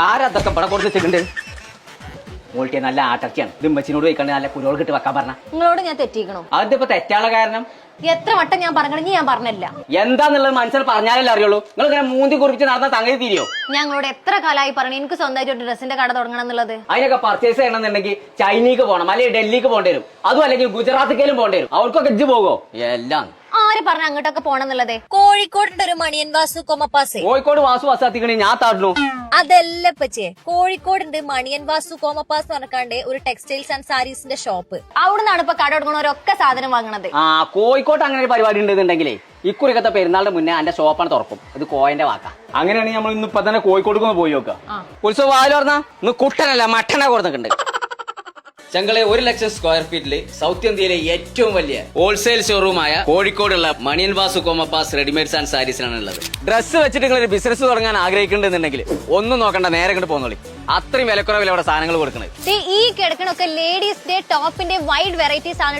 ആരാ അതൊക്കെ ഇവിടെ കൊടുത്ത് വെച്ചിട്ടുണ്ട്? മോൾട്ടിയ നല്ല ആട്ടർച്ചയാണ്. ഇത് ഉമ്മച്ചിനോട് വയ്ക്കണ്ട് നല്ല കുരുവൾ കിട്ടി വെക്കാൻ പറഞ്ഞ. നിങ്ങളോട് ഞാൻ തെറ്റിക്കണോ? അതിപ്പോ തെറ്റാനുള്ള കാരണം എത്ര വട്ടം ഞാൻ പറഞ്ഞെങ്കിൽ ഞാൻ പറഞ്ഞില്ല. എന്താന്നുള്ളത് മനസ്സിൽ പറഞ്ഞാലല്ലേ അറിയുള്ളൂ. നിങ്ങൾ ഇങ്ങനെ മൂന്തി കുറിച്ച് നടന്ന സംഗതി തിരിയോ? ഞങ്ങളോട് എത്ര കാലമായി പറഞ്ഞു എനിക്ക് സ്വന്തമായിട്ട് ഒരു ഡ്രസ്സിന്റെ കട തുടങ്ങണം എന്നുള്ളത്. അതിനൊക്കെ പർച്ചേസ് ചെയ്യണമെന്നുണ്ടെങ്കിൽ ചൈനയ്ക്ക് പോകണം, അല്ലെങ്കിൽ ഡൽഹിക്ക് പോകേണ്ടി വരും, അതും അല്ലെങ്കിൽ ഗുജറാത്തിക്കേലും പോകേണ്ടി വരും. അവർക്കൊക്കെ ഇജ്ജ് പോകോ? എല്ലാം ആര് പറഞ്ഞ അങ്ങോട്ടൊക്കെ പോണം എന്നുള്ളത്? കോഴിക്കോടിന്റെ ഒരു മണിയൻ വാസു കൊമപ്പാസേ. കോഴിക്കോട് വാസു വസാത്തിക്കണി ഞാൻ താടുന്നു. അതല്ല പച്ചേ, കോഴിക്കോടുണ്ട് മണിയൻ വാസു കോമപ്പാസ് പറഞ്ഞാണ്ട് ഒരു ടെക്സ്റ്റൈൽസ് ആൻഡ് സാരീസിന്റെ ഷോപ്പ്. അവിടുന്നാണ് ഇപ്പൊ കട തുടങ്ങണവരൊക്കെ സാധനം വാങ്ങണത്. കോഴിക്കോട്ട് അങ്ങനെ ഒരു പരിപാടി ഉണ്ടെന്നുണ്ടെങ്കിലേ ഇക്കുറിക്കത്തെ പെരുന്നാളിന്റെ മുന്നേ എന്റെ ഷോപ്പാണ് തുറക്കും. ഇത് കോയന്റെ വാക്കാ. അങ്ങനെയാണെങ്കിൽ നമ്മൾ ഇന്ന് ഇപ്പൊ തന്നെ കോഴിക്കോട് പോയി നോക്കാം. ഉത്സവം ആര് പറഞ്ഞാ ഇന്ന് കുട്ടനല്ല മട്ടനെ കൊടുത്തിട്ടുണ്ട്. ചങ്കളെ 1 ലക്ഷം സ്ക്വയർ ഫീറ്റില് സൗത്ത് ഇന്ത്യയിലെ ഏറ്റവും വലിയ ഹോൾസെയിൽ ഷോറൂമായ കോഴിക്കോടുള്ള മണിയൻ വാസു കോമപ്പാസ് റെഡിമെയ്ഡ്സ് ആൻഡ് സാരീസിനാണ് ഉള്ളത്. ഡ്രസ്സ് വെച്ചിട്ട് നിങ്ങൾ ഒരു ബിസിനസ് തുടങ്ങാൻ ആഗ്രഹിക്കുന്നുണ്ടെങ്കിൽ ഒന്നും നോക്കണ്ട, നേരെ ഇങ്ങോട്ട് പോന്നോളി. അത്രയും വിലക്കുറവിൽ അവിടെ സാധനങ്ങൾ കൊടുക്കുന്നത്. ഈ കിടക്കണൊക്കെ ലേഡീസിന്റെ ടോപ്പിന്റെ വൈഡ് വെറൈറ്റീസ് ആണ്.